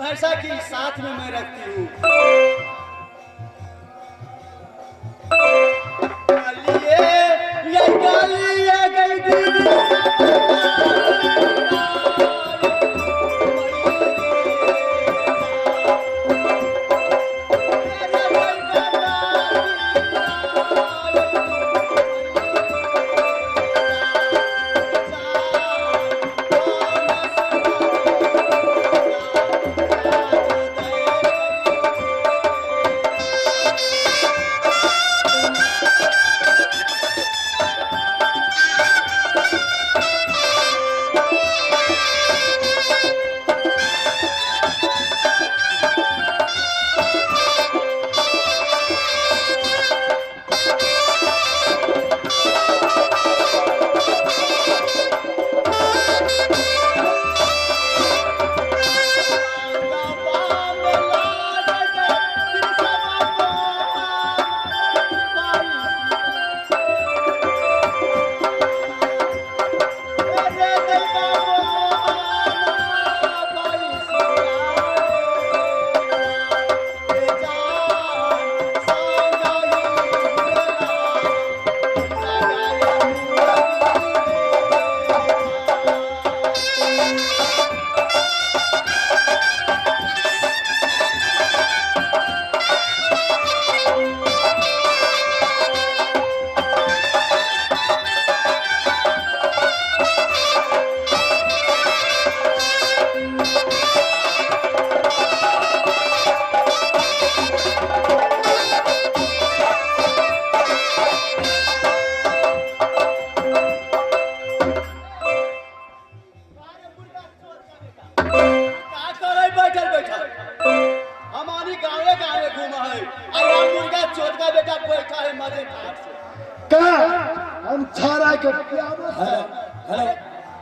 भैंसा की साथ में मैं रखती हूँ। ये गई दीदी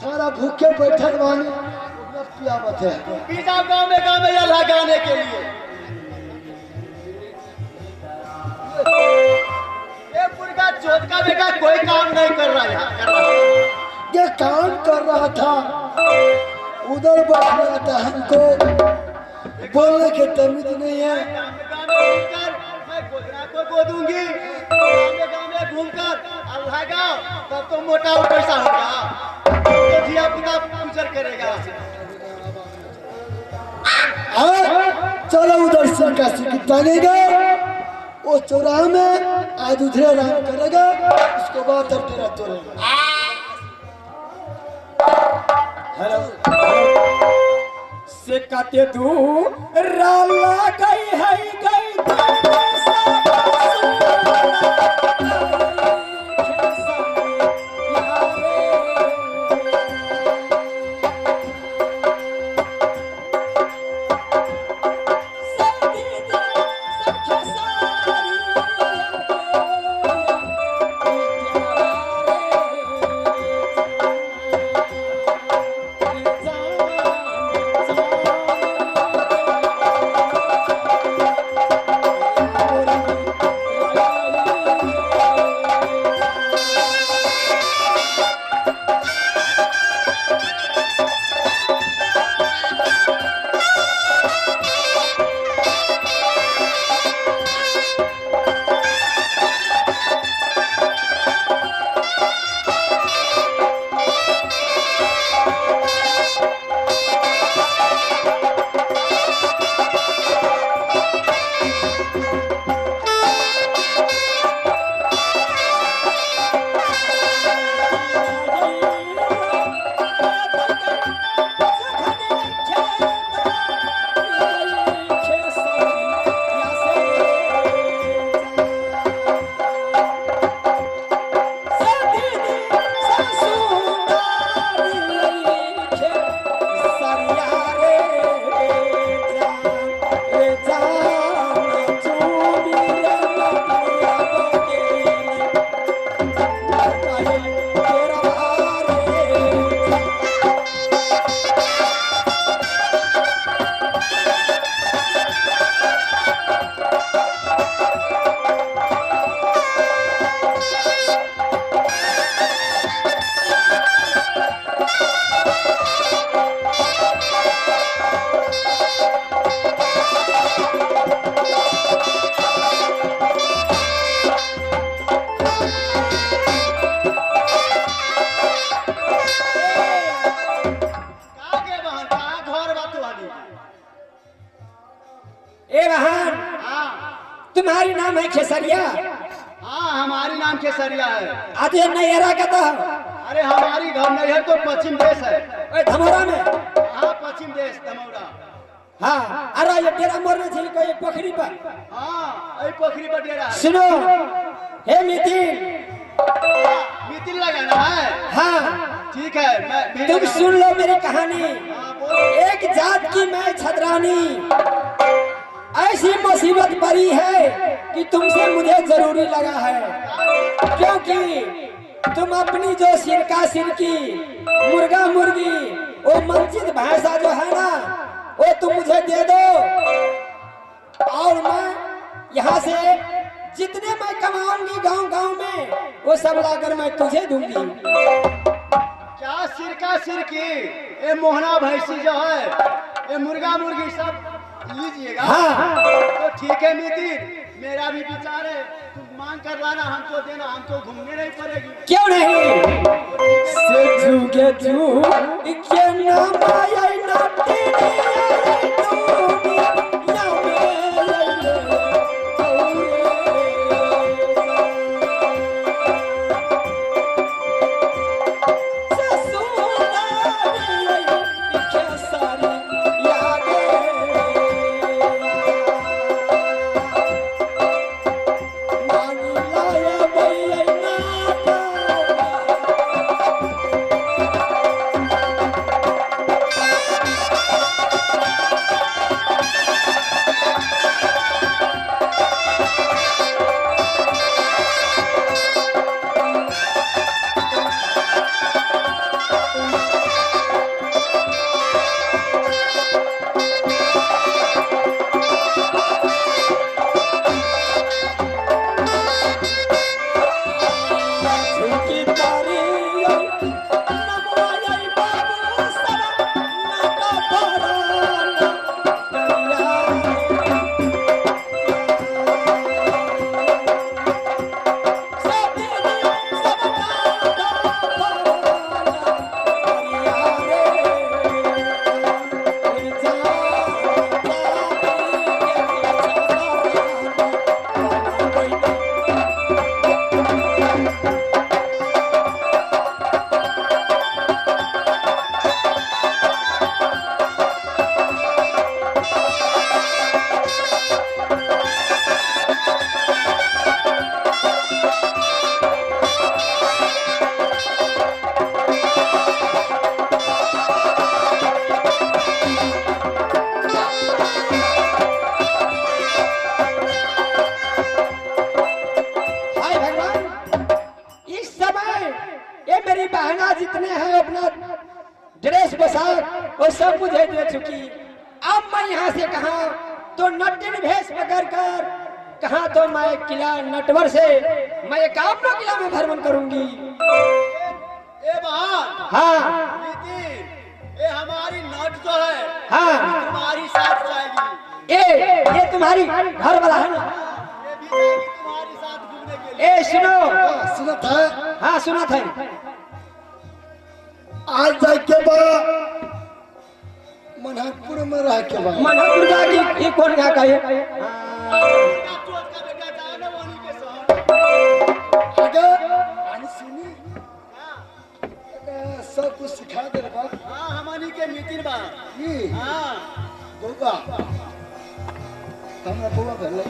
सारा भूखे बैठल वाली पियावत है। पिज्जा गाँव में या लगाने के लिए ये मुर्गा चोट का बेटा कोई काम नहीं कर रहा है। ये काम कर रहा था, उधर बैठ रहा था, हमको बोलने की तमीज नहीं है। मैं गोदरा को गोदूंगी गाँव में घूमकर अल्लाह गाँव, तब तो मोटा पैसा होगा तो धिया पुता गुजर करेगा। चलो उधर से का सिक्की बनेगा, वो चौराहा में आज उधर आराम करेगा, उसके बाद तब तेरा तोड़ेगा। हेलो से काते तू राला गई है गई है खेसरिया? हाँ हमारी नाम खेसरिया है। आज ये नैहरा का था। अरे हमारी घर नैहर तो पश्चिम देश है। ओए धमोरा में? हाँ पश्चिम देश धमौरा। हाँ अरे ये डेरा मोरने थी कोई पोखरी पर? हाँ ये पोखरी पर डेरा है। सुनो हे मितिन, मितिन लगाना है। हाँ ठीक है मैं भी तुम सुन लो मेरी कहानी। हाँ, बोलो। एक जात की मैं छतरानी, ऐसी मुसीबत पड़ी है कि तुमसे मुझे जरूरी लगा है, क्योंकि तुम अपनी जो सिरका सिरकी मुर्गा मुर्गी वो मंचित भैंसा जो है ना वो तुम मुझे दे दो, और मैं यहाँ से जितने मैं कमाऊंगी गांव गांव में वो सब लाकर मैं तुझे दूंगी। क्या सिरका सिरकी, ये मोहना भैंसी जो है ये मुर्गा मुर्गी सब लीजिएगा। हाँ। तो ठीक है मितिन, मेरा भी विचार है, तुम मांग कर लाना, हमको देना, हमको घूमने नहीं पड़ेगी। क्यों नहीं? से झुके झू के नाम आए ना तेरे आए तू या मेरे जितने हैं अपना ड्रेस पोशाक वो सब मुझे दे चुकी। अब मैं यहाँ से कहा तो नटिन भेष पकड़ कर कहा तो मैं किला नटवर से मैं एकावनो किला में भ्रमण करूंगी। ए बहन, हाँ नितिन, ये हमारी नट जो है हाँ तुम्हारी साथ जाएगी। ये तुम्हारी घर वाला है ना, ये भी जाएगी तुम्हारी साथ घूमने के लिए। ए सुनो, सुनत है? हाँ सुना था। आज जाए के बाद मनहपुर में रह के बाद मनहपुर जाके ये कौन का कहे आगे आनी सुनी सब कुछ सिखा दे बा। हाँ हमनी के मित्र बा। ई हाँ बउआ हमरा बउआ भेले।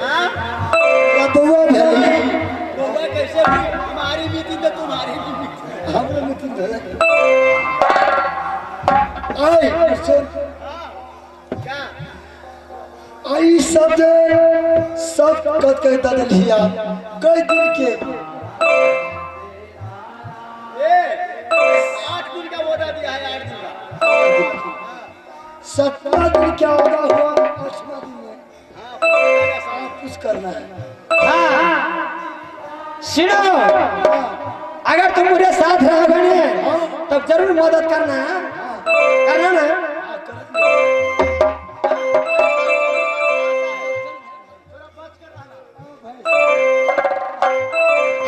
हाँ हमरा बउआ भेले। बउआ कैसे हुई? हमारी मित्र तो तुम्हारी भी मित्र। हमरा मित्र भेले। आई सुन क्या आई सब कत कह दिलिया कई दिन के 8 दिन का ऑर्डर दिया है। 8 दिन का 7वां दिन क्या होगा हुआ 8वां दिन में सब कुछ करना है। हाँ सुनो, अगर तुम मुझे साथ रहोगे तब जरूर मदद करना ना।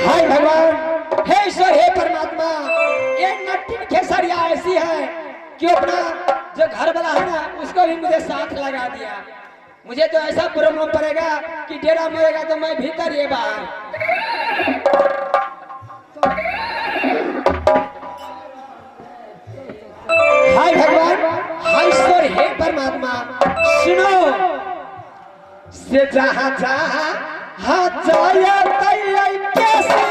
हाय भगवान, हे ईश्वर, हे परमात्मा, ये नटिन खेसरिया ऐसी है कि अपना जो घर वाला है ना उसको भी मुझे साथ लगा दिया। मुझे तो ऐसा प्रॉब्लम पड़ेगा कि डेरा मरेगा तो मैं भीतर ये बाहर। हाय भगवान, हाय ईश्वर, हे परमात्मा, सुनो से जहाँ जहाँ हाथ जाया तैया कैसे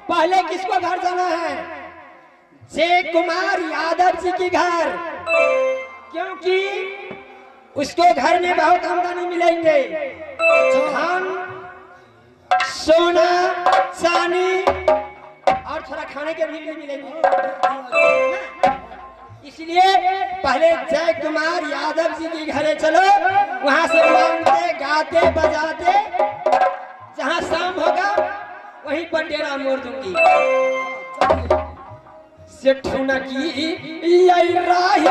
पहले किसको घर जाना है? जय कुमार यादव जी के घर, क्योंकि उसको घर में बहुत आमदनी मिलेंगे। धान, सोना, चांदी और थोड़ा खाने के भी मिलेंगे। इसलिए पहले जय कुमार यादव जी के घरे चलो, वहां से मांगते गाते बजाते जहां शाम होगा वहीं पर डेरा मोड़ दूंगी। सेठुन की यही राही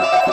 है